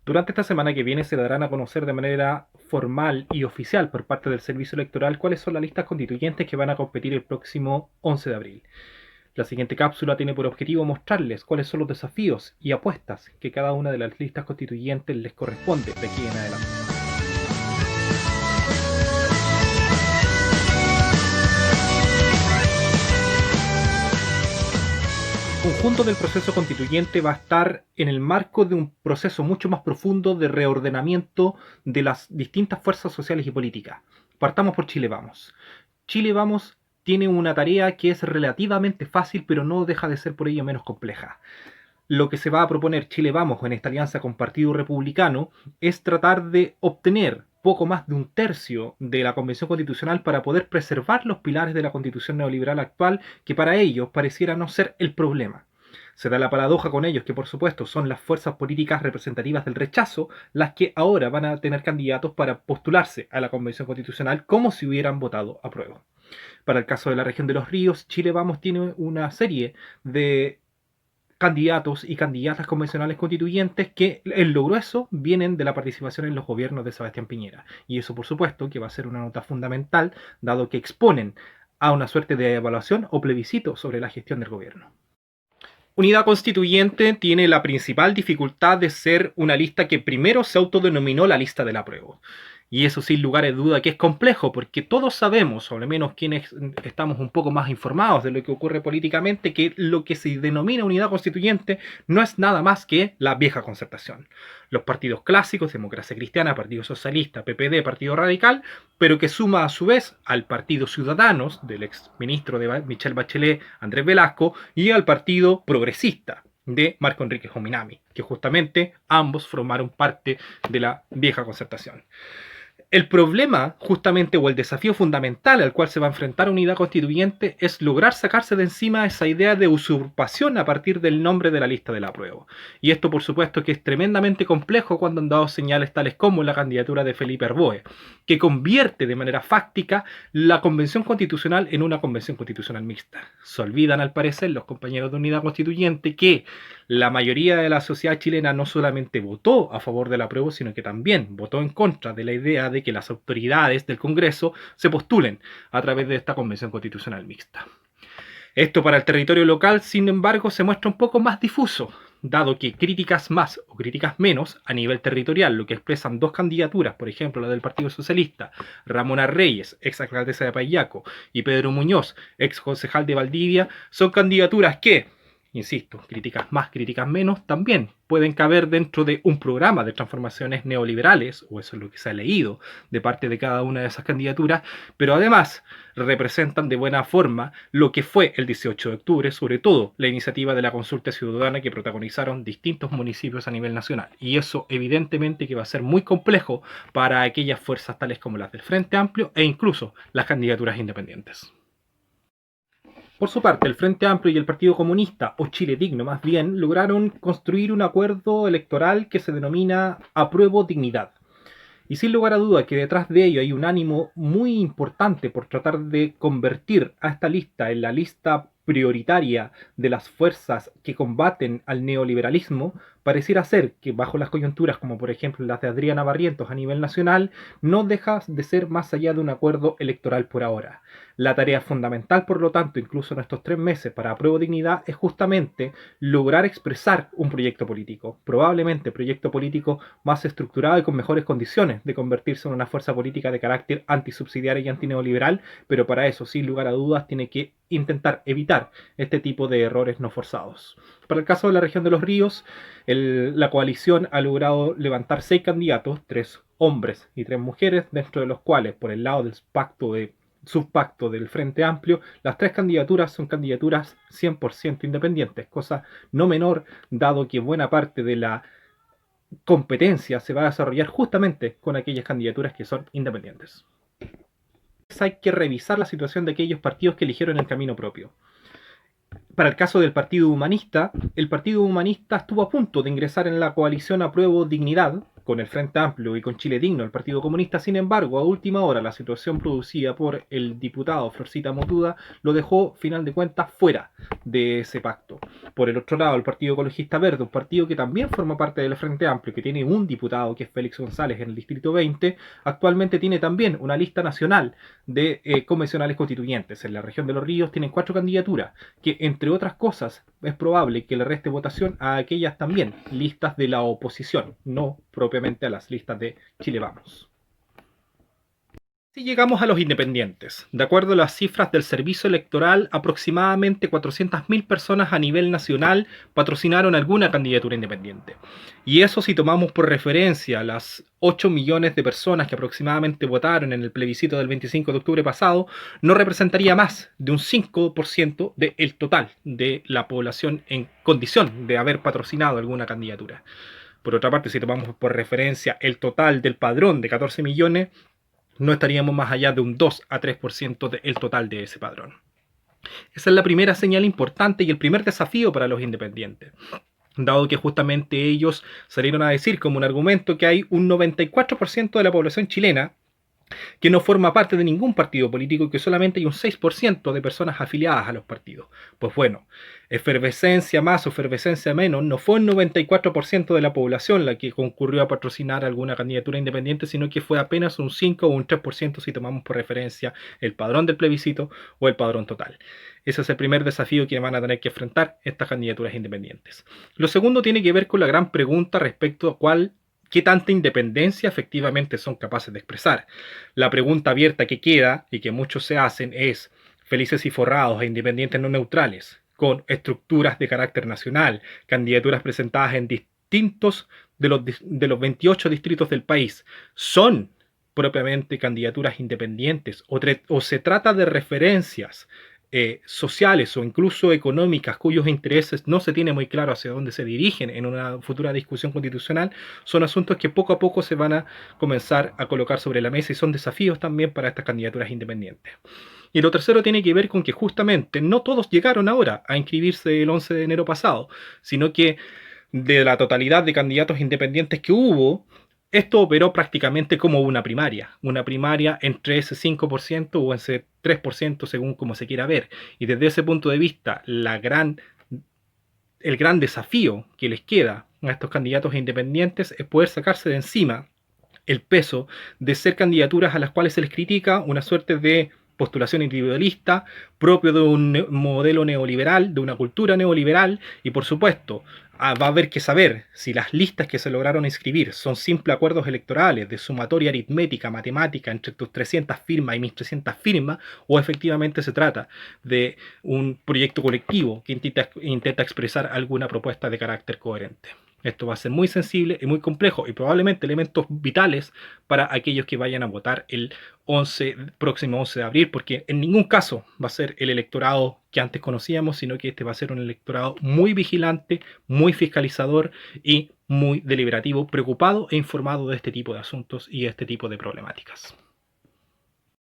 Durante esta semana que viene se darán a conocer de manera formal y oficial por parte del Servicio Electoral cuáles son las listas constituyentes que van a competir el próximo 11 de abril. La siguiente cápsula tiene por objetivo mostrarles cuáles son los desafíos y apuestas que cada una de las listas constituyentes les corresponde de aquí en adelante. El conjunto del proceso constituyente va a estar en el marco de un proceso mucho más profundo de reordenamiento de las distintas fuerzas sociales y políticas. Partamos por Chile Vamos. Chile Vamos tiene una tarea que es relativamente fácil, pero no deja de ser por ello menos compleja. Lo que se va a proponer Chile Vamos en esta alianza con Partido Republicano es tratar de obtener poco más de un tercio de la Convención Constitucional para poder preservar los pilares de la Constitución neoliberal actual, que para ellos pareciera no ser el problema. Se da la paradoja con ellos que, por supuesto, son las fuerzas políticas representativas del rechazo las que ahora van a tener candidatos para postularse a la Convención Constitucional como si hubieran votado a prueba. Para el caso de la región de los ríos, Chile Vamos tiene una serie de candidatos y candidatas convencionales constituyentes que en lo grueso vienen de la participación en los gobiernos de Sebastián Piñera. Y eso, por supuesto, que va a ser una nota fundamental, dado que exponen a una suerte de evaluación o plebiscito sobre la gestión del gobierno. Unidad Constituyente tiene la principal dificultad de ser una lista que primero se autodenominó la lista del apruebo. Y eso sin lugar a duda que es complejo, porque todos sabemos, o al menos quienes estamos un poco más informados de lo que ocurre políticamente, que lo que se denomina unidad constituyente no es nada más que la vieja concertación. Los partidos clásicos, Democracia Cristiana, Partido Socialista, PPD, Partido Radical, pero que suma a su vez al Partido Ciudadanos, del ex ministro de Michelle Bachelet, Andrés Velasco, y al Partido Progresista, de Marco Enrique Jominami, que justamente ambos formaron parte de la vieja concertación. El problema, justamente, o el desafío fundamental al cual se va a enfrentar Unidad Constituyente es lograr sacarse de encima esa idea de usurpación a partir del nombre de la lista del apruebo. Y esto, por supuesto, que es tremendamente complejo cuando han dado señales tales como la candidatura de Felipe Arboe, que convierte de manera fáctica la Convención Constitucional en una Convención Constitucional mixta. Se olvidan, al parecer, los compañeros de Unidad Constituyente que la mayoría de la sociedad chilena no solamente votó a favor del apruebo, sino que también votó en contra de la idea de que las autoridades del Congreso se postulen a través de esta Convención Constitucional mixta. Esto para el territorio local, sin embargo, se muestra un poco más difuso, dado que críticas más o críticas menos a nivel territorial, lo que expresan dos candidaturas, por ejemplo la del Partido Socialista, Ramona Reyes, ex alcaldesa de Payaco, y Pedro Muñoz, ex concejal de Valdivia, son candidaturas que, insisto, críticas más, críticas menos, también pueden caber dentro de un programa de transformaciones neoliberales, o eso es lo que se ha leído de parte de cada una de esas candidaturas, pero además representan de buena forma lo que fue el 18 de octubre, sobre todo la iniciativa de la consulta ciudadana que protagonizaron distintos municipios a nivel nacional. Y eso evidentemente que va a ser muy complejo para aquellas fuerzas tales como las del Frente Amplio e incluso las candidaturas independientes. Por su parte, el Frente Amplio y el Partido Comunista, o Chile Digno más bien, lograron construir un acuerdo electoral que se denomina Apruebo Dignidad. Y sin lugar a duda que detrás de ello hay un ánimo muy importante por tratar de convertir a esta lista en la lista prioritaria de las fuerzas que combaten al neoliberalismo. Pareciera ser que bajo las coyunturas como por ejemplo las de Adriana Barrientos a nivel nacional, no deja de ser más allá de un acuerdo electoral por ahora. La tarea fundamental, por lo tanto, incluso en estos 3 meses para Apruebo Dignidad, es justamente lograr expresar un proyecto político, probablemente proyecto político más estructurado y con mejores condiciones de convertirse en una fuerza política de carácter antisubsidiaria y antineoliberal, pero para eso, sin lugar a dudas, tiene que intentar evitar este tipo de errores no forzados. Para el caso de la región de los ríos, la coalición ha logrado levantar 6 candidatos, 3 hombres y 3 mujeres, dentro de los cuales, por el lado del subpacto del Frente Amplio, las 3 candidaturas son candidaturas 100% independientes, cosa no menor, dado que buena parte de la competencia se va a desarrollar justamente con aquellas candidaturas que son independientes. Hay que revisar la situación de aquellos partidos que eligieron el camino propio. Para el caso del Partido Humanista, el Partido Humanista estuvo a punto de ingresar en la coalición Apruebo Dignidad con el Frente Amplio y con Chile Digno, el Partido Comunista. Sin embargo, a última hora, la situación producida por el diputado Florcita Motuda lo dejó, final de cuentas, fuera de ese pacto. Por el otro lado, el Partido Ecologista Verde, un partido que también forma parte del Frente Amplio, que tiene un diputado, que es Félix González, en el Distrito 20, actualmente tiene también una lista nacional de convencionales constituyentes. En la región de Los Ríos tienen 4 candidaturas, que entre otras cosas es probable que le reste votación a aquellas también listas de la oposición, no propiamente a las listas de Chile Vamos. Si llegamos a los independientes, de acuerdo a las cifras del Servicio Electoral, aproximadamente 400.000 personas a nivel nacional patrocinaron alguna candidatura independiente. Y eso, si tomamos por referencia las 8 millones de personas que aproximadamente votaron en el plebiscito del 25 de octubre pasado, no representaría más de un 5% del total de la población en condición de haber patrocinado alguna candidatura. Por otra parte, si tomamos por referencia el total del padrón de 14 millones, no estaríamos más allá de un 2 a 3% del total de ese padrón. Esa es la primera señal importante y el primer desafío para los independientes, dado que justamente ellos salieron a decir como un argumento que hay un 94% de la población chilena que no forma parte de ningún partido político y que solamente hay un 6% de personas afiliadas a los partidos. Pues bueno, efervescencia más o efervescencia menos, no fue el 94% de la población la que concurrió a patrocinar alguna candidatura independiente, sino que fue apenas un 5 o un 3% si tomamos por referencia el padrón del plebiscito o el padrón total. Ese es el primer desafío que van a tener que enfrentar estas candidaturas independientes. Lo segundo tiene que ver con la gran pregunta respecto a qué tanta independencia efectivamente son capaces de expresar. La pregunta abierta que queda y que muchos se hacen es: felices y forrados e independientes no neutrales, con estructuras de carácter nacional, candidaturas presentadas en distintos de los 28 distritos del país, ¿son propiamente candidaturas independientes o se trata de referencias sociales o incluso económicas cuyos intereses no se tiene muy claro hacia dónde se dirigen en una futura discusión constitucional? Son asuntos que poco a poco se van a comenzar a colocar sobre la mesa y son desafíos también para estas candidaturas independientes. Y lo tercero tiene que ver con que justamente no todos llegaron ahora a inscribirse el 11 de enero pasado, sino que de la totalidad de candidatos independientes que hubo, esto operó prácticamente como una primaria entre ese 5% o ese 3% según como se quiera ver. Y desde ese punto de vista, el gran desafío que les queda a estos candidatos independientes es poder sacarse de encima el peso de ser candidaturas a las cuales se les critica una suerte de postulación individualista propio de un modelo neoliberal, de una cultura neoliberal, y por supuesto va a haber que saber si las listas que se lograron inscribir son simples acuerdos electorales de sumatoria aritmética, matemática entre tus 300 firmas y mis 300 firmas, o efectivamente se trata de un proyecto colectivo que intenta expresar alguna propuesta de carácter coherente. Esto va a ser muy sensible y muy complejo y probablemente elementos vitales para aquellos que vayan a votar el próximo 11 de abril, porque en ningún caso va a ser el electorado que antes conocíamos, sino que este va a ser un electorado muy vigilante, muy fiscalizador y muy deliberativo, preocupado e informado de este tipo de asuntos y este tipo de problemáticas.